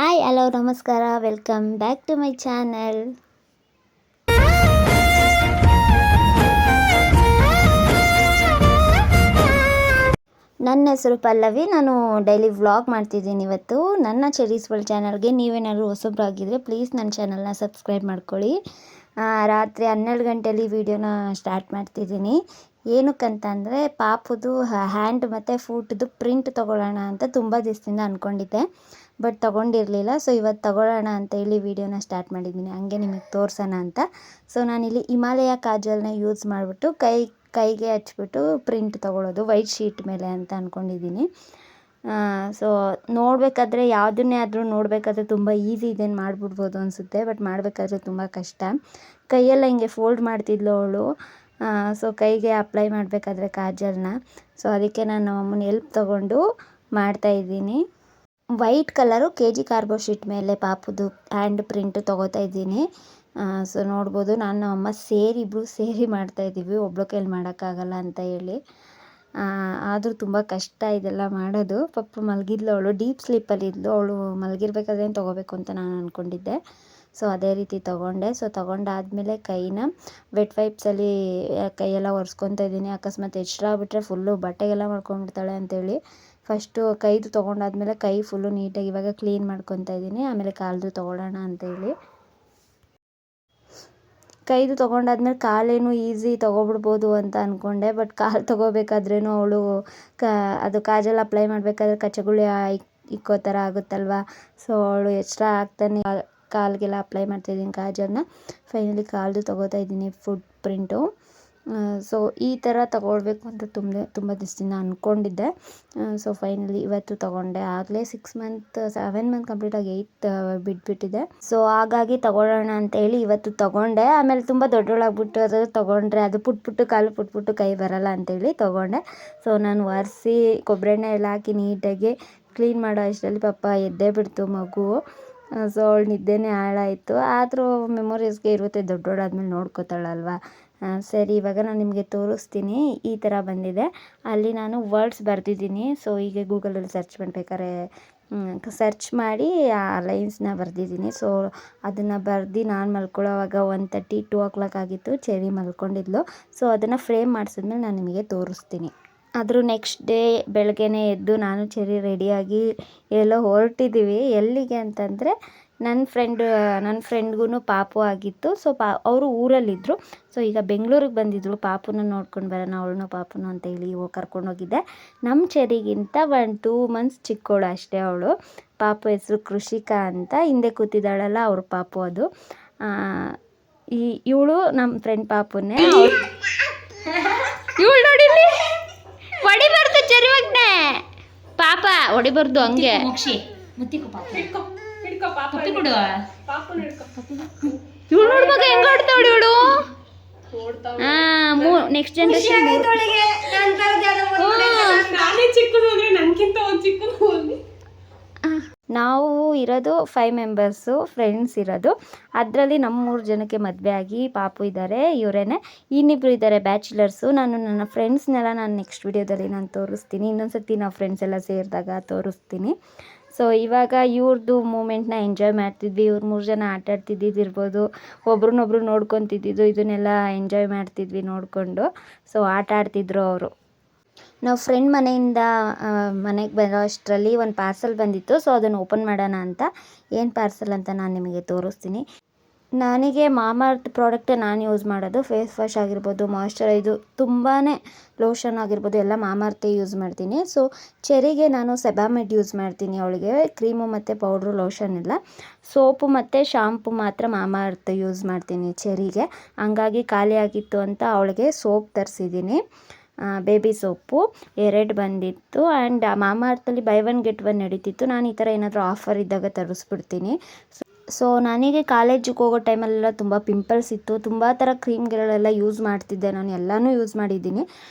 Hi hello ನಮಸ್ಕಾರ, welcome back to my channel. ನನ್ನ ಹೆಸರು ಪಲ್ಲವಿ. ನಾನು ಡೈಲಿ ವ್ಲಾಗ್ ಮಾಡ್ತಿದ್ದೀನಿ. ಇವತ್ತು ನನ್ನ ಚೆರೀಸ್ ವರ್ಲ್ಡ್ ಚಾನಲ್ಗೆ ನೀವೇನಾದರೂ ಹೊಸಬ್ರಾಗಿದ್ದರೆ ಪ್ಲೀಸ್ ನನ್ನ ಚಾನಲ್ನ ಸಬ್ಸ್ಕ್ರೈಬ್ ಮಾಡ್ಕೊಳ್ಳಿ. ರಾತ್ರಿ 12 ಗಂಟೆಯಲ್ಲಿ ವೀಡಿಯೋನ ಸ್ಟಾರ್ಟ್ ಮಾಡ್ತಿದ್ದೀನಿ. ಏನಕ್ಕಂತಂದರೆ ಪಾಪುದು ಹ್ಯಾಂಡ್ ಮತ್ತು ಫೂಟ್ದು ಪ್ರಿಂಟ್ ತೊಗೊಳ್ಳೋಣ ಅಂತ ತುಂಬ ದಿವಸದಿಂದ ಅಂದ್ಕೊಂಡಿದ್ದೆ, ಬಟ್ ತೊಗೊಂಡಿರಲಿಲ್ಲ. ಸೊ ಇವತ್ತು ತೊಗೊಳ್ಳೋಣ ಅಂತೇಳಿ ವೀಡಿಯೋನ ಸ್ಟಾರ್ಟ್ ಮಾಡಿದ್ದೀನಿ, ಹಂಗೆ ನಿಮಗೆ ತೋರಿಸೋಣ ಅಂತ. ಸೊ ನಾನಿಲ್ಲಿ ಹಿಮಾಲಯ ಕಾಜಲ್ನ ಯೂಸ್ ಮಾಡಿಬಿಟ್ಟು ಕೈಗೆ ಹಚ್ಬಿಟ್ಟು ಪ್ರಿಂಟ್ ತೊಗೊಳ್ಳೋದು ವೈಟ್ ಶೀಟ್ ಮೇಲೆ ಅಂತ ಅಂದ್ಕೊಂಡಿದ್ದೀನಿ. ಸೊ ನೋಡಬೇಕಾದ್ರೆ ಯಾವುದನ್ನೇ ಆದರೂ ನೋಡಬೇಕಾದ್ರೆ ತುಂಬ ಈಸಿ ಇದೇನು ಮಾಡಿಬಿಡ್ಬೋದು ಅನಿಸುತ್ತೆ, ಬಟ್ ಮಾಡಬೇಕಾದ್ರೆ ತುಂಬ ಕಷ್ಟ. ಕೈಯೆಲ್ಲ ಹಿಂಗೆ ಫೋಲ್ಡ್ ಮಾಡ್ತಿದ್ಲು ಅವಳು. ಸೊ ಕೈಗೆ ಅಪ್ಲೈ ಮಾಡಬೇಕಾದ್ರೆ ಕಾಜಲ್ನ, ಸೊ ಅದಕ್ಕೆ ನಾನು ಅಮ್ಮನ ಹೆಲ್ಪ್ ತೊಗೊಂಡು ಮಾಡ್ತಾಯಿದ್ದೀನಿ. White colour KG carbo sheet ಮೇಲೆ ಪಾಪುದು ಹ್ಯಾಂಡ್ ಪ್ರಿಂಟ್ ತೊಗೋತಾ ಇದ್ದೀನಿ. ಸೊ ನೋಡ್ಬೋದು, ನಾನು ಅಮ್ಮ ಇಬ್ಬರು ಸೇರಿ ಮಾಡ್ತಾಯಿದ್ದೀವಿ, ಒಬ್ಳು ಕೈಲಿ ಮಾಡೋಕ್ಕಾಗಲ್ಲ ಅಂತ ಹೇಳಿ. ಆದರೂ ತುಂಬ ಕಷ್ಟ ಇದೆಲ್ಲ ಮಾಡೋದು. ಪಾಪ ಮಲಗಿದ್ಲು ಅವಳು, ಡೀಪ್ ಸ್ಲೀಪಲ್ಲಿದ್ಲು ಅವಳು. ಮಲಗಿರ್ಬೇಕಾದ್ರೆ ತೊಗೋಬೇಕು ಅಂತ ನಾನು ಅಂದ್ಕೊಂಡಿದ್ದೆ. ಸೊ ಅದೇ ರೀತಿ ತೊಗೊಂಡೆ. ಸೊ ತೊಗೊಂಡಾದ್ಮೇಲೆ ಕೈನ ವೆಟ್ ವೈಪ್ಸಲ್ಲಿ ಕೈಯೆಲ್ಲ ಒರೆಸ್ಕೊತಾ ಇದ್ದೀನಿ. ಅಕಸ್ಮಾತ್ ಎಚ್ಚರಾಗ್ಬಿಟ್ರೆ ಫುಲ್ಲು ಬಟ್ಟೆಗೆಲ್ಲ ಮಾಡ್ಕೊಂಡ್ಬಿಡ್ತಾಳೆ ಅಂತೇಳಿ ಫಸ್ಟು ಕೈದು ತೊಗೊಂಡಾದ್ಮೇಲೆ ಕೈ ಫುಲ್ಲು ನೀಟಾಗಿ ಇವಾಗ ಕ್ಲೀನ್ ಮಾಡ್ಕೊತಾ ಇದ್ದೀನಿ. ಆಮೇಲೆ ಕಾಲ್ದು ತೊಗೊಳ್ಳೋಣ ಅಂತೇಳಿ. ಕೈದು ತೊಗೊಂಡಾದ್ಮೇಲೆ ಕಾಲೇನು ಈಸಿ ತೊಗೊಬಿಡ್ಬೋದು ಅಂತ ಅಂದ್ಕೊಂಡೆ, ಬಟ್ ಕಾಲು ತೊಗೋಬೇಕಾದ್ರೇನು ಅವಳು ಅದು ಕಾಜಲ್ ಅಪ್ಲೈ ಮಾಡಬೇಕಾದ್ರೆ ಕಚ್ಚಗುಳಿ ಇಕ್ಕೋ ಥರ ಆಗುತ್ತಲ್ವ. ಸೊ ಅವಳು ಎಕ್ಸ್ಟ್ರಾ ಆಗ್ತಾನೆ ಕಾಲಿಗೆಲ್ಲ ಅಪ್ಲೈ ಮಾಡ್ತಾಯಿದ್ದೀನಿ ಕಾಜಲ್ನ. ಫೈನಲಿ ಕಾಲ್ದು ತೊಗೋತಾ ಇದ್ದೀನಿ ಫುಟ್ ಪ್ರಿಂಟು. ಸೊ ಈ ಥರ ತೊಗೊಳ್ಬೇಕು ಅಂತ ತುಂಬ ದಿವಸದಿಂದ ಅಂದ್ಕೊಂಡಿದ್ದೆ. ಸೊ ಫೈನಲಿ ಇವತ್ತು ತೊಗೊಂಡೆ. ಆಗಲೇ 7 ಮಂತ್ ಕಂಪ್ಲೀಟಾಗಿ 8 ಬಿಟ್ಬಿಟ್ಟಿದೆ. ಸೊ ಹಾಗಾಗಿ ತೊಗೊಳ್ಳೋಣ ಅಂತೇಳಿ ಇವತ್ತು ತೊಗೊಂಡೆ. ಆಮೇಲೆ ತುಂಬ ದೊಡ್ಡೋಳಾಗ್ಬಿಟ್ಟು ಅದು ತೊಗೊಂಡ್ರೆ ಅದು ಪುಟ್ಪುಟ್ಟು ಕಾಲು ಪುಟ್ಪುಟ್ಟು ಕೈ ಬರಲ್ಲ ಅಂತೇಳಿ ತೊಗೊಂಡೆ. ಸೊ ನಾನು ಒರೆಸಿ ಕೊಬ್ಬರಿ ಎಣ್ಣೆ ಎಲ್ಲ ಹಾಕಿ ನೀಟಾಗಿ ಕ್ಲೀನ್ ಮಾಡೋ ಅಷ್ಟರಲ್ಲಿ ಪಾಪ ಎದ್ದೇ ಬಿಡ್ತು ಮಗು. ಸೊ ಅವಳು ನಿದ್ದೆನೇ ಹಾಳಾಯಿತು. ಆದರೂ ಮೆಮೊರೀಸ್ಗೆ ಇರುತ್ತೆ, ದೊಡ್ಡೋಳಾದ್ಮೇಲೆ ನೋಡ್ಕೋತಾಳಲ್ವ. ಸರಿ, ಇವಾಗ ನಾನು ನಿಮಗೆ ತೋರಿಸ್ತೀನಿ. ಈ ಥರ ಬಂದಿದೆ. ಅಲ್ಲಿ ನಾನು ವರ್ಡ್ಸ್ ಬರೆದಿದ್ದೀನಿ. ಸೊ ಈಗ ಗೂಗಲಲ್ಲಿ ಸರ್ಚ್ ಮಾಡಬೇಕಾದ್ರೆ ಸರ್ಚ್ ಮಾಡಿ ಆ ಲೈನ್ಸ್ನ ಬರೆದಿದ್ದೀನಿ. ಸೊ ಅದನ್ನು ಬರೆದು ನಾನು ಮಲ್ಕೊಳ್ಳೋವಾಗ 1:30 2 o'clock ಆಗಿತ್ತು. ಚೆರಿ ಮಲ್ಕೊಂಡಿದ್ಲು. ಸೊ ಅದನ್ನು ಫ್ರೇಮ್ ಮಾಡಿಸಿದ್ಮೇಲೆ ನಾನು ನಿಮಗೆ ತೋರಿಸ್ತೀನಿ. ಅದ್ರ ನೆಕ್ಸ್ಟ್ ಡೇ ಬೆಳಗ್ಗೆನೇ ಎದ್ದು ನಾನು ಚೆರಿ ರೆಡಿಯಾಗಿ ಎಲ್ಲೋ ಹೊರಟಿದ್ದೀವಿ. ಎಲ್ಲಿಗೆ ಅಂತಂದರೆ ನನ್ನ ಫ್ರೆಂಡ್ಗೂ ಪಾಪು ಆಗಿತ್ತು. ಸೊ ಅವರು ಊರಲ್ಲಿದ್ದರು. ಸೊ ಈಗ ಬೆಂಗಳೂರಿಗೆ ಬಂದಿದ್ದರು ಪಾಪುನ ನೋಡ್ಕೊಂಡು ಬರೋಣ ಅವಳನ್ನು ಪಾಪುನು ಅಂತ ಹೇಳಿ ಕರ್ಕೊಂಡೋಗಿದ್ದೆ. ನಮ್ಮ ಚೆರಿಗಿಂತ 2 months ಚಿಕ್ಕವಳು ಅಷ್ಟೇ ಅವಳು. ಪಾಪು ಹೆಸರು ಕೃಷಿಕಾ ಅಂತ. ಹಿಂದೆ ಕೂತಿದ್ದಾಳಲ್ಲ ಅವ್ರ ಪಾಪು ಅದು. ಇವಳು ನಮ್ಮ ಫ್ರೆಂಡ್ ಪಾಪುನೇ. ಇವಳು ನೋಡಿಲಿ ಹೊಡಿಬಾರ್ದು ಚೆರಿವಾಗ್ನೆ ಪಾಪ, ಹೊಡಿಬಾರ್ದು ಹಂಗೆ. ಇವಳು ನೋಡ್ಬೇಕು ಹೆಂಗ್ ಆಡ್ತಾವಳು ಇವಳು. ನೆಕ್ಸ್ಟ್ ಜನರೇಷನ್ ನಾವು ಇರೋದು 5 ಮೆಂಬರ್ಸು ಫ್ರೆಂಡ್ಸ್ ಇರೋದು. ಅದರಲ್ಲಿ ನಮ್ಮ 3 ಜನಕ್ಕೆ ಮದುವೆ ಆಗಿ ಪಾಪು ಇದ್ದಾರೆ, ಇವರೇನೆ. ಇನ್ನಿಬ್ಬರು ಇದ್ದಾರೆ ಬ್ಯಾಚುಲರ್ಸು. ನನ್ನ ಫ್ರೆಂಡ್ಸ್ನೆಲ್ಲ ನಾನು ನೆಕ್ಸ್ಟ್ ವಿಡಿಯೋದಲ್ಲಿ ನಾನು ತೋರಿಸ್ತೀನಿ. ಇನ್ನೊಂದು ಸರ್ತಿ ನಾವು ಫ್ರೆಂಡ್ಸ್ ಎಲ್ಲ ಸೇರಿದಾಗ ತೋರಿಸ್ತೀನಿ. ಸೊ ಇವಾಗ ಇವ್ರದ್ದು ಮೂಮೆಂಟ್ನ ಎಂಜಾಯ್ ಮಾಡ್ತಿದ್ವಿ. ಇವ್ರು 3 ಜನ ಆಟ ಆಡ್ತಿದ್ದಿರ್ಬೋದು, ಒಬ್ರನ್ನೊಬ್ರು ನೋಡ್ಕೊತಿದ್ದಿದ್ದು, ಇದನ್ನೆಲ್ಲ ಎಂಜಾಯ್ ಮಾಡ್ತಿದ್ವಿ ನೋಡಿಕೊಂಡು. ಸೊ ಆಟ ಆಡ್ತಿದ್ರು ಅವರು. ನಾವು ಫ್ರೆಂಡ್ ಮನೆಯಿಂದ ಮನೆಗೆ ಬರೋ ಅಷ್ಟರಲ್ಲಿ ಒಂದು ಪಾರ್ಸಲ್ ಬಂದಿತ್ತು. ಸೊ ಅದನ್ನು ಓಪನ್ ಮಾಡೋಣ ಅಂತ. ಏನು ಪಾರ್ಸಲ್ ಅಂತ ನಾನು ನಿಮಗೆ ತೋರಿಸ್ತೀನಿ. ನನಗೆ ಮಾಮಾಅರ್ತ್ ಪ್ರಾಡಕ್ಟೇ ನಾನು ಯೂಸ್ ಮಾಡೋದು. ಫೇಸ್ ವಾಶ್ ಆಗಿರ್ಬೋದು, ಮಾಯ್ಶ್ಚರೈಸು, ತುಂಬಾ ಲೋಷನ್ ಆಗಿರ್ಬೋದು ಎಲ್ಲ ಮಾಮಾಅರ್ತೇ ಯೂಸ್ ಮಾಡ್ತೀನಿ. ಸೊ ಚೆರಿಗೆ ನಾನು ಸೆಬಾಮೆಡ್ ಯೂಸ್ ಮಾಡ್ತೀನಿ. ಅವಳಿಗೆ ಕ್ರೀಮು ಮತ್ತು ಪೌಡ್ರು ಲೋಷನ್ ಇಲ್ಲ. ಸೋಪು ಮತ್ತು ಶಾಂಪು ಮಾತ್ರ ಮಾಮಾಅರ್ತ್ ಯೂಸ್ ಮಾಡ್ತೀನಿ ಚೆರಿಗೆ. ಹಂಗಾಗಿ ಖಾಲಿ ಆಗಿತ್ತು ಅಂತ ಅವಳಿಗೆ ಸೋಪ್ ತರಿಸಿದ್ದೀನಿ. ಬೇಬಿ ಸೋಪು 2 ಬಂದಿತ್ತು. ಆ್ಯಂಡ್ ಮಾಮಾಅರ್ತಲ್ಲಿ ಬೈ 1 get 1 ನಡೀತಿತ್ತು. ನಾನು ಈ ಥರ ಏನಾದರೂ ಆಫರ್ ಇದ್ದಾಗ ತರಿಸ್ಬಿಡ್ತೀನಿ. ಸೊ ನನಗೆ ಕಾಲೇಜಿಗೆ ಹೋಗೋ ಟೈಮಲ್ಲೆಲ್ಲ ತುಂಬ ಪಿಂಪಲ್ಸ್ ಇತ್ತು. ತುಂಬ ಥರ ಕ್ರೀಮ್ಗಳೆಲ್ಲ ಯೂಸ್ ಮಾಡ್ತಿದ್ದೆ ನಾನು, ಎಲ್ಲನೂ ಯೂಸ್ ಮಾಡಿದ್ದೀನಿ.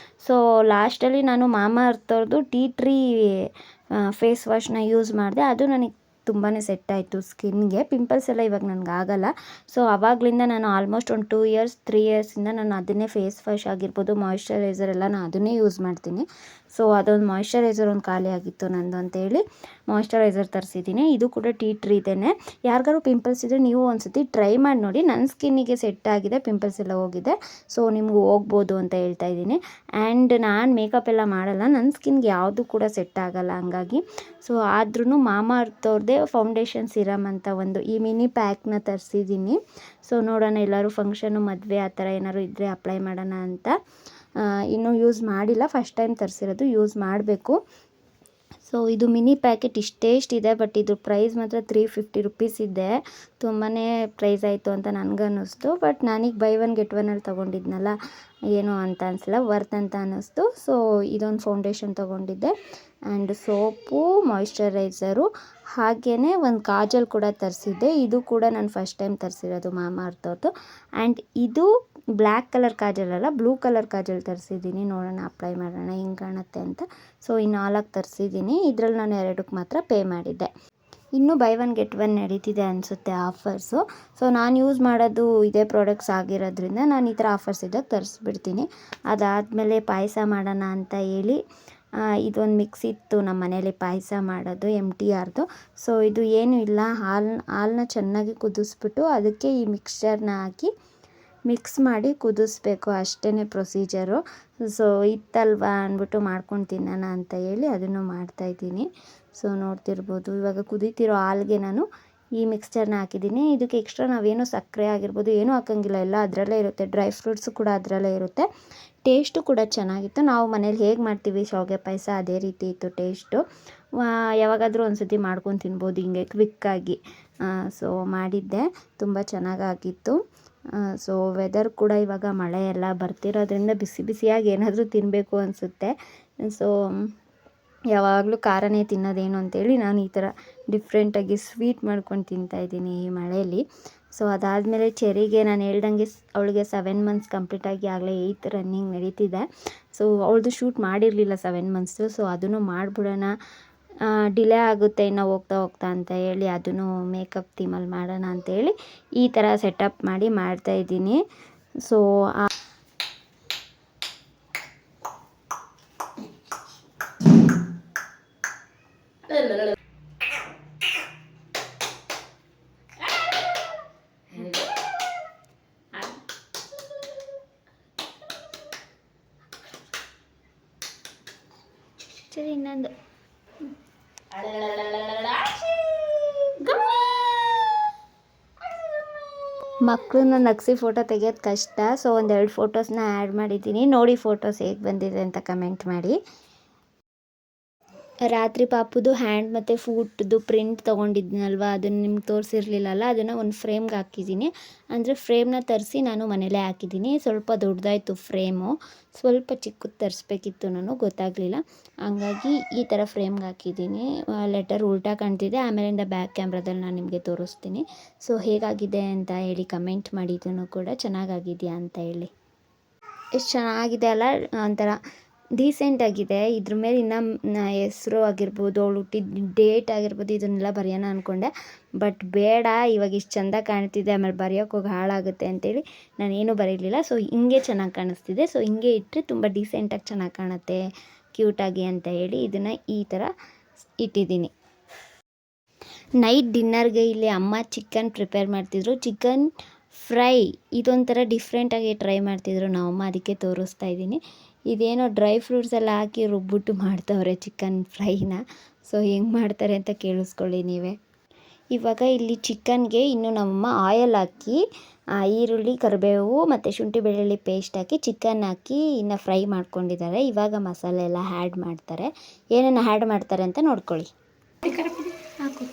ಸೊ ಲಾಸ್ಟಲ್ಲಿ ನಾನು ಮಾಮಾಅರ್ತವ್ರದ್ದು ಟೀ ಟ್ರೀ ಫೇಸ್ ವಾಶ್ನ ಯೂಸ್ ಮಾಡಿದೆ. ಅದು ನನಗೆ ತುಂಬಾ ಸೆಟ್ ಆಯಿತು ಸ್ಕಿನ್ಗೆ. ಪಿಂಪಲ್ಸ್ ಎಲ್ಲ ಇವಾಗ ನನಗೆ ಆಗಲ್ಲ. ಸೊ ಆವಾಗಲಿಂದ ನಾನು ಆಲ್ಮೋಸ್ಟ್ ಒಂದು 2 years 3 yearsಯಿಂದ ನಾನು ಅದನ್ನೇ ಫೇಸ್ ವಾಶ್ ಆಗಿರ್ಬೋದು, ಮಾಯ್ಶ್ಚರೈಸರ್ ಎಲ್ಲ ನಾನು ಅದನ್ನೇ ಯೂಸ್ ಮಾಡ್ತೀನಿ. ಸೊ ಅದೊಂದು ಮಾಯ್ಶ್ಚರೈಸರ್ ಒಂದು ಖಾಲಿ ಆಗಿತ್ತು ನಂದು ಅಂತೇಳಿ ಮಾಯ್ಶ್ಚರೈಸರ್ ತರಿಸಿದ್ದೀನಿ. ಇದು ಕೂಡ ಟೀ ಟ್ರೀದೇನೆ. ಯಾರಿಗಾರು ಪಿಂಪಲ್ಸ್ ಇದ್ದರೆ ನೀವು ಒಂದ್ಸತಿ ಟ್ರೈ ಮಾಡಿ ನೋಡಿ. ನನ್ನ ಸ್ಕಿನ್ನಿಗೆ ಸೆಟ್ ಆಗಿದೆ, ಪಿಂಪಲ್ಸ್ ಎಲ್ಲ ಹೋಗಿದೆ. ಸೊ ನಿಮಗೂ ಹೋಗ್ಬೋದು ಅಂತ ಹೇಳ್ತಾ ಇದ್ದೀನಿ. ಆ್ಯಂಡ್ ನಾನು ಮೇಕಪ್ ಎಲ್ಲ ಮಾಡಲ್ಲ, ನನ್ನ ಸ್ಕಿನ್ಗೆ ಯಾವುದು ಕೂಡ ಸೆಟ್ ಆಗಲ್ಲ. ಹಂಗಾಗಿ ಸೊ ಆದ್ರೂ ಮಾಮಾ ಅರ್ತ್ ಅವ್ರದ್ದೇ ಫೌಂಡೇಶನ್ ಸಿರಮ್ ಅಂತ ಒಂದು ಈ ಮಿನಿ ಪ್ಯಾಕ್ನ ತರಿಸಿದ್ದೀನಿ. ಸೊ ನೋಡೋಣ, ಎಲ್ಲರೂ ಫಂಕ್ಷನು ಮದುವೆ ಆ ಥರ ಏನಾದ್ರು ಇದ್ದರೆ ಅಪ್ಲೈ ಮಾಡೋಣ ಅಂತ. ಇನ್ನೂ ಯೂಸ್ ಮಾಡಿಲ್ಲ, ಫಸ್ಟ್ ಟೈಮ್ ತರಿಸಿರೋದು, ಯೂಸ್ ಮಾಡಬೇಕು. ಸೊ ಇದು ಮಿನಿ ಪ್ಯಾಕೆಟ್ ಇಷ್ಟೇ ಬಟ್ ಇದು ಪ್ರೈಸ್ ಮಾತ್ರ 350 ರುಪೀಸ್ ಇದೆ. ತುಂಬಾ ಪ್ರೈಸ್ ಆಯಿತು ಅಂತ ನನಗನ್ನಿಸ್ತು. ಬಟ್ ನನಗೆ ಬೈ ಒನ್ ಗೆಟ್ ಒನ್ನಲ್ಲಿ ತೊಗೊಂಡಿದ್ನಲ್ಲ, ಏನು ಅಂತ ಅನಿಸಲ್ಲ, ವರ್ತ್ ಅಂತ ಅನ್ನಿಸ್ತು. ಸೊ ಇದೊಂದು ಫೌಂಡೇಶನ್ ತೊಗೊಂಡಿದ್ದೆ ಆ್ಯಂಡ್ ಸೋಪು, ಮಾಯ್ಶ್ಚರೈಸರು, ಹಾಗೆಯೇ ಒಂದು ಕಾಜಲ್ ಕೂಡ ತರಿಸಿದ್ದೆ. ಇದು ಕೂಡ ನಾನು ಫಸ್ಟ್ ಟೈಮ್ ತರಿಸಿರೋದು ಮಾಮಾ ಅರ್ತ್ ಅವ್ರದ್ದು. ಆ್ಯಂಡ್ ಇದು ಬ್ಲ್ಯಾಕ್ ಕಲರ್ ಕಾಜಲ್ ಅಲ್ಲ, ಬ್ಲೂ ಕಲರ್ ಕಾಜಲ್ ತರಿಸಿದ್ದೀನಿ. ನೋಡೋಣ, ಅಪ್ಲೈ ಮಾಡೋಣ ಹೆಂಗೆ ಕಾಣುತ್ತೆ ಅಂತ. ಸೊ ಈ 4 ತರಿಸಿದ್ದೀನಿ. ಇದರಲ್ಲಿ ನಾನು 2ಕ್ಕೆ ಮಾತ್ರ ಪೇ ಮಾಡಿದ್ದೆ. ಇನ್ನೂ ಬೈ ಒನ್ ಗೆಟ್ ಒನ್ ನಡೀತಿದೆ ಅನಿಸುತ್ತೆ ಆಫರ್ಸು. ಸೊ ನಾನು ಯೂಸ್ ಮಾಡೋದು ಇದೇ ಪ್ರಾಡಕ್ಟ್ಸ್ ಆಗಿರೋದ್ರಿಂದ ನಾನು ಈ ಥರ ಆಫರ್ಸ್ ಇದ್ದಾಗ ತರಿಸ್ಬಿಡ್ತೀನಿ. ಅದಾದಮೇಲೆ ಪಾಯಸ ಮಾಡೋಣ ಅಂತ ಹೇಳಿ ಇದೊಂದು ಮಿಕ್ಸ್ ಇತ್ತು ನಮ್ಮ ಮನೇಲಿ ಪಾಯಸ ಮಾಡೋದು, MTRದು. ಸೊ ಇದು ಏನೂ ಇಲ್ಲ, ಹಾಲನ್ನ ಚೆನ್ನಾಗಿ ಕುದಿಸ್ಬಿಟ್ಟು ಅದಕ್ಕೆ ಈ ಮಿಕ್ಸ್ಚರ್ನ ಹಾಕಿ ಮಿಕ್ಸ್ ಮಾಡಿ ಕುದಿಸ್ಬೇಕು, ಅಷ್ಟೇ ಪ್ರೊಸೀಜರು. ಸೊ ಇತ್ತಲ್ವಾ ಅಂದ್ಬಿಟ್ಟು ಮಾಡ್ಕೊಂಡು ತಿನ್ನೋಣ ಅಂತ ಹೇಳಿ ಅದನ್ನು ಮಾಡ್ತಾಯಿದ್ದೀನಿ. ಸೊ ನೋಡ್ತಿರ್ಬೋದು, ಇವಾಗ ಕುದೀತಿರೋ ಹಾಲಿಗೆ ನಾನು ಈ ಮಿಕ್ಸ್ಚರ್ನ ಹಾಕಿದ್ದೀನಿ. ಇದಕ್ಕೆ ಎಕ್ಸ್ಟ್ರಾ ನಾವೇನು ಸಕ್ಕರೆ ಆಗಿರ್ಬೋದು ಏನೂ ಹಾಕೋಂಗಿಲ್ಲ, ಎಲ್ಲ ಅದರಲ್ಲೇ ಇರುತ್ತೆ. ಡ್ರೈ ಫ್ರೂಟ್ಸು ಕೂಡ ಅದರಲ್ಲೇ ಇರುತ್ತೆ. ಟೇಸ್ಟು ಕೂಡ ಚೆನ್ನಾಗಿತ್ತು. ನಾವು ಮನೇಲಿ ಹೇಗೆ ಮಾಡ್ತೀವಿ ಶಾವಿಗೆ ಪಾಯಸ ಅದೇ ರೀತಿ ಇತ್ತು ಟೇಸ್ಟು. ಯಾವಾಗಾದರೂ ಒಂದು ಸತಿ ಮಾಡ್ಕೊಂಡು ತಿನ್ಬೋದು ಹಿಂಗೆ ಕ್ವಿಕ್ಕಾಗಿ. ಸೊ ಮಾಡಿದ್ದೆ, ತುಂಬ ಚೆನ್ನಾಗಾಗಿತ್ತು. ಸೊ ವೆದರ್ ಕೂಡ ಇವಾಗ ಮಳೆ ಎಲ್ಲ ಬರ್ತಿರೋದ್ರಿಂದ ಬಿಸಿ ಬಿಸಿಯಾಗಿ ಏನಾದರೂ ತಿನ್ನಬೇಕು ಅನಿಸುತ್ತೆ. ಸೊ ಯಾವಾಗಲೂ ಖಾರನೇ ತಿನ್ನೋದೇನು ಅಂತೇಳಿ ನಾನು ಈ ಥರ ಡಿಫ್ರೆಂಟಾಗಿ ಸ್ವೀಟ್ ಮಾಡ್ಕೊಂಡು ತಿಂತಾಯಿದ್ದೀನಿ ಈ ಮಳೆಯಲ್ಲಿ. ಸೊ ಅದಾದಮೇಲೆ ಚೆರಿಗೆ ನಾನು ಹೇಳ್ದಂಗೆ ಅವಳಿಗೆ 7 ಮಂತ್ಸ್ ಕಂಪ್ಲೀಟಾಗಿ ಆಗಲೇ 8th ರನ್ನಿಂಗ್ ನಡೀತಿದೆ. ಸೊ ಅವಳದು ಶೂಟ್ ಮಾಡಿರಲಿಲ್ಲ 7 ಮಂತ್ಸು. ಸೊ ಅದನ್ನು ಮಾಡಿಬಿಡೋಣ, ಡಿಲೇ ಆಗುತ್ತೆ ಇನ್ನು ಹೋಗ್ತಾ ಹೋಗ್ತಾ ಅಂತ ಹೇಳಿ ಅದನ್ನು ಮೇಕಪ್ ಥೀಮಲ್ಲಿ ಮಾಡೋಣ ಅಂತೇಳಿ ಈ ಥರ ಸೆಟಪ್ ಮಾಡಿ ಮಾಡ್ತಾಯಿದ್ದೀನಿ. ಸೊ ಸರಿ, ಇನ್ನೊಂದು ಮಕ್ಕಳನ್ನ ನಗಿಸಿ ಫೋಟೋ ತೆಗಿಯೋದು ಕಷ್ಟ. ಸೊ 1-2 ಫೋಟೋಸ್ನ ಆ್ಯಡ್ ಮಾಡಿದ್ದೀನಿ, ನೋಡಿ ಫೋಟೋಸ್ ಹೇಗೆ ಬಂದಿದೆ ಅಂತ ಕಮೆಂಟ್ ಮಾಡಿ. ರಾತ್ರಿ ಪಾಪುದು ಹ್ಯಾಂಡ್ ಮತ್ತು ಫೂಟ್ದು ಪ್ರಿಂಟ್ ತೊಗೊಂಡಿದ್ನಲ್ವ, ಅದನ್ನು ನಿಮ್ಗೆ ತೋರಿಸಿರ್ಲಿಲ್ಲಲ್ಲ, ಅದನ್ನು ಒಂದು ಫ್ರೇಮ್ಗೆ ಹಾಕಿದ್ದೀನಿ. ಅಂದರೆ ಫ್ರೇಮ್ನ ತರಿಸಿ ನಾನು ಮನೇಲೇ ಹಾಕಿದ್ದೀನಿ. ಸ್ವಲ್ಪ ದೊಡ್ಡದಾಯಿತು ಫ್ರೇಮು, ಸ್ವಲ್ಪ ಚಿಕ್ಕದು ತರಿಸ್ಬೇಕಿತ್ತು, ನಾನು ಗೊತ್ತಾಗಲಿಲ್ಲ. ಹಂಗಾಗಿ ಈ ಥರ ಫ್ರೇಮ್ಗೆ ಹಾಕಿದ್ದೀನಿ. ಲೆಟರ್ ಉಲ್ಟಾ ಕಾಣ್ತಿದೆ, ಆಮೇಲಿಂದ ಬ್ಯಾಕ್ ಕ್ಯಾಮ್ರಾದಲ್ಲಿ ನಾನು ನಿಮಗೆ ತೋರಿಸ್ತೀನಿ. ಸೊ ಹೇಗಾಗಿದೆ ಅಂತ ಹೇಳಿ ಕಮೆಂಟ್ ಮಾಡಿ, ಇದನ್ನು ಕೂಡ ಚೆನ್ನಾಗಾಗಿದೆಯಾ ಅಂತ ಹೇಳಿ. ಎಷ್ಟು ಚೆನ್ನಾಗಿದೆ ಅಲ್ಲ, ಒಂಥರ ಡೀಸೆಂಟಾಗಿದೆ. ಇದ್ರ ಮೇಲೆ ಇನ್ನೂ ಹೆಸರು ಆಗಿರ್ಬೋದು, ಅವಳು ಹುಟ್ಟಿದ ಡೇಟ್ ಆಗಿರ್ಬೋದು, ಇದನ್ನೆಲ್ಲ ಬರೆಯೋಣ ಅಂದ್ಕೊಂಡೆ. ಬಟ್ ಬೇಡ, ಇವಾಗ ಇಷ್ಟು ಚೆಂದ ಕಾಣ್ತಿದೆ, ಆಮೇಲೆ ಬರೆಯೋಕೆ ಹೋಗಿ ಹಾಳಾಗುತ್ತೆ ಅಂತೇಳಿ ನಾನೇನು ಬರೀಲಿಲ್ಲ. ಸೊ ಹಿಂಗೆ ಚೆನ್ನಾಗಿ ಕಾಣಿಸ್ತಿದೆ. ಸೊ ಹಿಂಗೆ ಇಟ್ಟರೆ ತುಂಬ ಡೀಸೆಂಟಾಗಿ ಚೆನ್ನಾಗಿ ಕಾಣುತ್ತೆ, ಕ್ಯೂಟಾಗಿ ಅಂತ ಹೇಳಿ ಇದನ್ನು ಈ ಥರ ಇಟ್ಟಿದ್ದೀನಿ. ನೈಟ್ ಡಿನ್ನರ್ಗೆ ಇಲ್ಲಿ ಅಮ್ಮ ಚಿಕನ್ ಪ್ರಿಪೇರ್ ಮಾಡ್ತಿದ್ರು, ಚಿಕನ್ ಫ್ರೈ. ಇದೊಂಥರ ಡಿಫ್ರೆಂಟಾಗಿ ಟ್ರೈ ಮಾಡ್ತಿದ್ರು ನಮ್ಮಮ್ಮ, ಅದಕ್ಕೆ ತೋರಿಸ್ತಾ ಇದ್ದೀನಿ. ಇದೇನೋ ಡ್ರೈ ಫ್ರೂಟ್ಸ್ ಎಲ್ಲ ಹಾಕಿ ರುಬ್ಬಿಟ್ಟು ಮಾಡ್ತವ್ರೆ ಚಿಕನ್ ಫ್ರೈನ. ಸೊ ಹೆಂಗೆ ಮಾಡ್ತಾರೆ ಅಂತ ಕೇಳಿಸ್ಕೊಳ್ಳಿ ನೀವೇ. ಇವಾಗ ಇಲ್ಲಿ ಚಿಕನ್ಗೆ ಇನ್ನು ನಮ್ಮಮ್ಮ ಆಯಲ್ ಹಾಕಿ ಈರುಳ್ಳಿ, ಕರಿಬೇವು ಮತ್ತು ಶುಂಠಿ ಬೆಳ್ಳುಳ್ಳಿ ಪೇಸ್ಟ್ ಹಾಕಿ ಚಿಕನ್ ಹಾಕಿ ಇನ್ನು ಫ್ರೈ ಮಾಡ್ಕೊಂಡಿದ್ದಾರೆ. ಇವಾಗ ಮಸಾಲೆ ಎಲ್ಲ ಆ್ಯಡ್ ಮಾಡ್ತಾರೆ. ಏನೇನು ಆ್ಯಡ್ ಮಾಡ್ತಾರೆ ಅಂತ ನೋಡ್ಕೊಳ್ಳಿ. ಹಾಕು.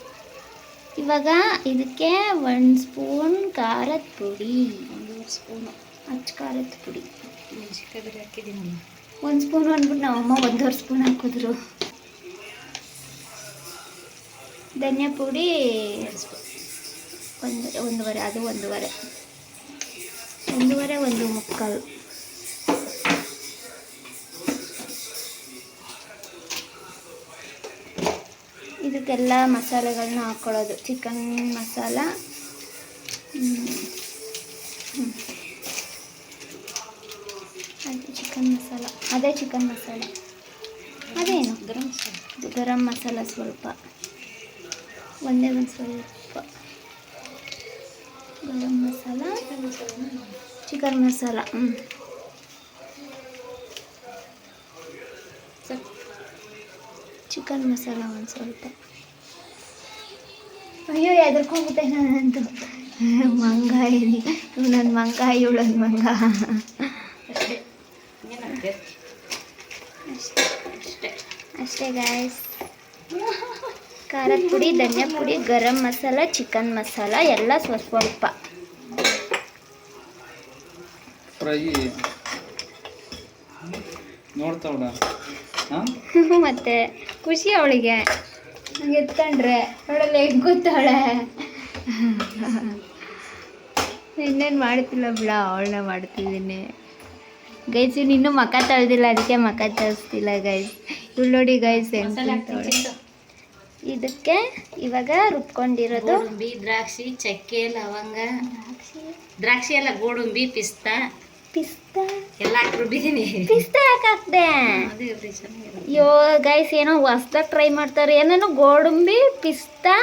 ಇವಾಗ ಇದಕ್ಕೆ 1 ಸ್ಪೂನ್ ಖಾರದ ಪುಡಿ, 1 ಸ್ಪೂನು ಅಚ್ಚ ಖಾರದ ಪುಡಿ, ಮೆಣಸಿನ್ಕಾಯಿ ಹಾಕಿದ್ದೀನಲ್ಲ, 1 ಸ್ಪೂನು ಅಂದ್ಬಿಟ್ಟು ನಮ್ಮಮ್ಮ 1.5 ಸ್ಪೂನ್ ಹಾಕಿದ್ರು. ಧನಿಯಾ ಪುಡಿ 1.5, ಅದು 1.5, 1.5 ಇದಕ್ಕೆಲ್ಲ ಮಸಾಲೆಗಳನ್ನ ಹಾಕ್ಕೊಳ್ಳೋದು. ಚಿಕನ್ ಮಸಾಲ, ಅದೇ ಚಿಕನ್ ಮಸಾಲ ಅದೇನು ಗರಂ ಮಸಾಲ. ಇದು ಗರಂ ಮಸಾಲ ಸ್ವಲ್ಪ, ಒಂದೇ ಒಂದು ಸ್ವಲ್ಪ ಗರಂ ಮಸಾಲ, ಚಿಕನ್ ಮಸಾಲ. ಚಿಕನ್ ಮಸಾಲ ಒಂದು ಸ್ವಲ್ಪ. ಅಯ್ಯೋ ಎದರ್ಕೊಂಡ್ಬಿಟ್ಟೆ ನಾನಂತೂ. ಮಂಗ ಇಲ್ಲಿ, ಇವಳೊಂದು ಮಂಗ, ಇವಳೊಂದು ಮಂಗ. ಅಷ್ಟೇ ಗಾಯ್ಸ್. ಖಾರದ ಪುಡಿ, ಧನಿಯಾ ಪುಡಿ, ಗರಂ ಮಸಾಲ, ಚಿಕನ್ ಮಸಾಲ ಎಲ್ಲ ಸ್ವಲ್ಪ ಫ್ರೈ ನೋಡ್ತಾವಳ. ಮತ್ತೆ ಖುಷಿ ಅವಳಿಗೆ ಹಂಗೆ ಎತ್ಕೊಂಡ್ರೆ ಅವಳಲ್ಲಿ ಹೇಗೆ ಗೊತ್ತಾಳೆ. ಇನ್ನೇನು ಮಾಡ್ತಿಲ್ಲ ಬಿಡ, ಅವಳನ್ನ ಮಾಡ್ತಿದ್ದೀನಿ ಗೈಸ್. ಇನ್ನೂ ಮಕ ತಳ್ದಿಲ್ಲ, ಅದಕ್ಕೆ ಮಕ ತಳಿಸ್ತಿಲ್ಲ ಗೈಸ್. ಇವಳು ನೋಡಿ ಗೈಸ್ ಇದಕ್ಕೆ ಇವಾಗ ರುಬ್ಕೊಂಡಿರೋದು ಗೋಡಂಬಿ, ದ್ರಾಕ್ಷಿ, ಚಕ್ಕೆ, ಲವಂಗ, ದ್ರಾಕ್ಷಿ ಎಲ್ಲ, ಗೋಡಂಬಿ, ಪಿಸ್ತಾ ಎಲ್ಲ ಹಾಕಿ ರುಬ್ಬಿದ್ದೀನಿ. ಪಿಸ್ತಾ ಯಾಕೆ ಹಾಕ್ದೆ? ಅಯ್ಯೋ ಗೈಸ್, ಏನೋ ಹೊಸ್ದಾಗಿ ಟ್ರೈ ಮಾಡ್ತಾರೆ. ಏನೇನೋ ಗೋಡಂಬಿ, ಪಿಸ್ತಾ,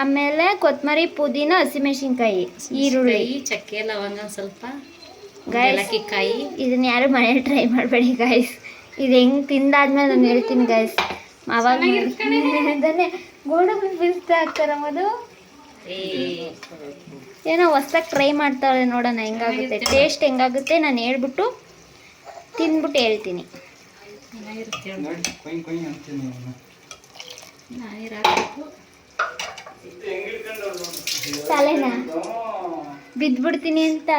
ಆಮೇಲೆ ಕೊತ್ತಂಬರಿ, ಪುದೀನ, ಹಸಿಮೆಣಸಿನ್ಕಾಯಿ, ಈರುಳ್ಳಿ, ಚಕ್ಕೆ, ಲವಂಗ ಸ್ವಲ್ಪ ಗೈಸ್. ಕಾಯಿ. ಇದನ್ನ ಯಾರು ಮನೇಲಿ ಟ್ರೈ ಮಾಡಬೇಡಿ ಗೈಸ್. ಇದು ಹೆಂಗೆ ತಿಂದಾದ್ಮೇಲೆ ನಾನು ಹೇಳ್ತೀನಿ ಗೈಸ್. ಅವಾಗ ಗೋಡಂಬಿ ಪಿಸ್ತಾ ಹಾಕ್ತಾರಮ್ಮದು. ಏನೋ ಹೊಸ್ದಾಗಿ ಟ್ರೈ ಮಾಡ್ತಾಳೆ, ನೋಡೋಣ ಹೆಂಗಾಗುತ್ತೆ, ಟೇಸ್ಟ್ ಹೆಂಗಾಗುತ್ತೆ ನಾನು ಹೇಳ್ಬಿಟ್ಟು ತಿಂದ್ಬಿಟ್ಟು ಹೇಳ್ತೀನಿ. ತಲೆನಾ ಬಿದ್ದ್ಬಿಡ್ತೀನಿ ಅಂತ.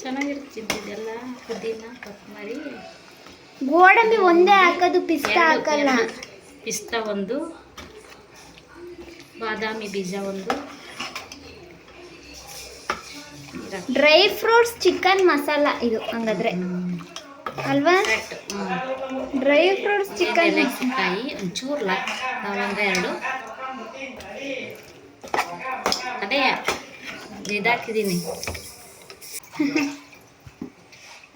ಚೆನ್ನಾಗಿರ್ತಿದ್ದೆಲ್ಲ ಪುದೀನ, ಕೊತ್ತಂಬರಿ, ಗೋಡಂಬಿ ಒಂದೇ ಹಾಕೋದು, ಪಿಸ್ತಾ ಹಾಕಲ್ಲ. ಪಿಸ್ತಾ ಒಂದು, ಬಾದಾಮಿ ಬೀಜ ಒಂದು, ಡ್ರೈ ಫ್ರೂಟ್ಸ್, ಚಿಕನ್ ಮಸಾಲ ಇದು ಹಂಗಾದ್ರೆ ಅಲ್ವಾ? ಡ್ರೈ ಫ್ರೂಟ್ಸ್, ಚಿಕನ್, ಕಾಯಿ, ಒಂಚೂರು ಲವಂಗ 2, ಅದೇ ಇದಾಕಿದ್ದೀನಿ.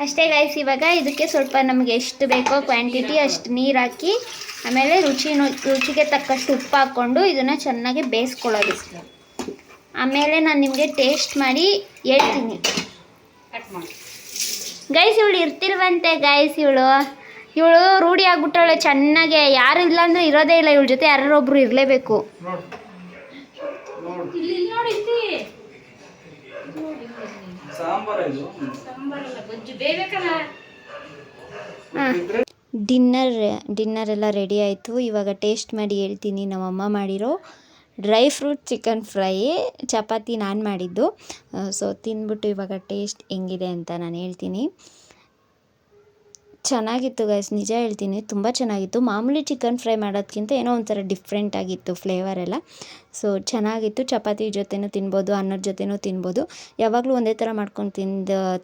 ಅಷ್ಟೇ ಗೈಸ್. ಇವಾಗ ಇದಕ್ಕೆ ಸ್ವಲ್ಪ ನಮಗೆ ಎಷ್ಟು ಬೇಕೋ ಕ್ವಾಂಟಿಟಿ ಅಷ್ಟು ನೀರು ಹಾಕಿ, ಆಮೇಲೆ ರುಚಿಗೆ ತಕ್ಕಷ್ಟು ಉಪ್ಪು ಹಾಕ್ಕೊಂಡು ಇದನ್ನು ಚೆನ್ನಾಗಿ ಬೇಯಿಸ್ಕೊಳ್ಳೋದು. ಆಮೇಲೆ ನಾನು ನಿಮಗೆ ಟೇಸ್ಟ್ ಮಾಡಿ ಹೇಳ್ತೀನಿ ಗೈಸ್. ಇವಳು ಇರ್ತಿಲ್ವಂತೆ ಗೈಸ್, ಇವಳು ರೂಢಿ ಆಗ್ಬಿಟ್ಟವಳೆ ಚೆನ್ನಾಗೆ. ಯಾರು ಇಲ್ಲ ಅಂದರೆ ಇರೋದೇ ಇಲ್ಲ, ಇವಳ ಜೊತೆ ಯಾರೊಬ್ರು ಇರಲೇಬೇಕು. ಡಿನ್ನರ್ ಎಲ್ಲ ರೆಡಿ ಆಯಿತು. ಇವಾಗ ಟೇಸ್ಟ್ ಮಾಡಿ ಹೇಳ್ತೀನಿ. ನಮ್ಮಮ್ಮ ಮಾಡಿರೋ dry fruit chicken fry, chapati ನಾನು ಮಾಡಿದ್ದು. ಸೊ ತಿಂದ್ಬಿಟ್ಟು ಇವಾಗ ಟೇಸ್ಟ್ ಹೆಂಗಿದೆ ಅಂತ ನಾನು ಹೇಳ್ತೀನಿ. ಚೆನ್ನಾಗಿತ್ತು ಗೈಸ್, ನಿಜ ಹೇಳ್ತೀನಿ, ತುಂಬ ಚೆನ್ನಾಗಿತ್ತು. ಮಾಮೂಲಿ ಚಿಕನ್ ಫ್ರೈ ಮಾಡೋದಕ್ಕಿಂತ ಏನೋ ಒಂಥರ ಡಿಫ್ರೆಂಟ್ ಆಗಿತ್ತು ಫ್ಲೇವರ್ ಎಲ್ಲ. ಸೊ ಚೆನ್ನಾಗಿತ್ತು. ಚಪಾತಿ ಜೊತೆನೂ ತಿನ್ಬೋದು, ಅನ್ನದ ಜೊತೆನೂ ತಿನ್ಬೋದು. ಯಾವಾಗಲೂ ಒಂದೇ ಥರ ಮಾಡ್ಕೊಂಡು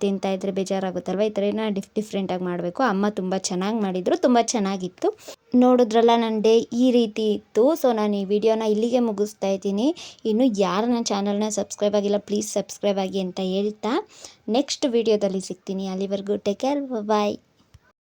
ತಿಂತಾಯಿದ್ರೆ ಬೇಜಾರಾಗುತ್ತಲ್ವ. ಈ ಥರ ಏನೋ ಡಿಫ್ರೆಂಟಾಗಿ ಮಾಡಬೇಕು. ಅಮ್ಮ ತುಂಬ ಚೆನ್ನಾಗಿ ಮಾಡಿದರು, ತುಂಬ ಚೆನ್ನಾಗಿತ್ತು. ನೋಡಿದ್ರಲ್ಲ, ನನ್ನ ಡೇ ಈ ರೀತಿ ಇತ್ತು. ಸೊ ನಾನು ಈ ವಿಡಿಯೋನ ಇಲ್ಲಿಗೆ ಮುಗಿಸ್ತಾ ಇದ್ದೀನಿ. ಇನ್ನು ಯಾರು ನನ್ನ ಚಾನಲ್ನ ಸಬ್ಸ್ಕ್ರೈಬ್ ಆಗಿಲ್ಲ, ಪ್ಲೀಸ್ ಸಬ್ಸ್ಕ್ರೈಬ್ ಆಗಿ ಅಂತ ಹೇಳ್ತಾ ನೆಕ್ಸ್ಟ್ ವಿಡಿಯೋದಲ್ಲಿ ಸಿಗ್ತೀನಿ. ಅಲ್ಲಿವರೆಗೂ ಟೇಕ್ ಕೇರ್, ಬಾಯ್.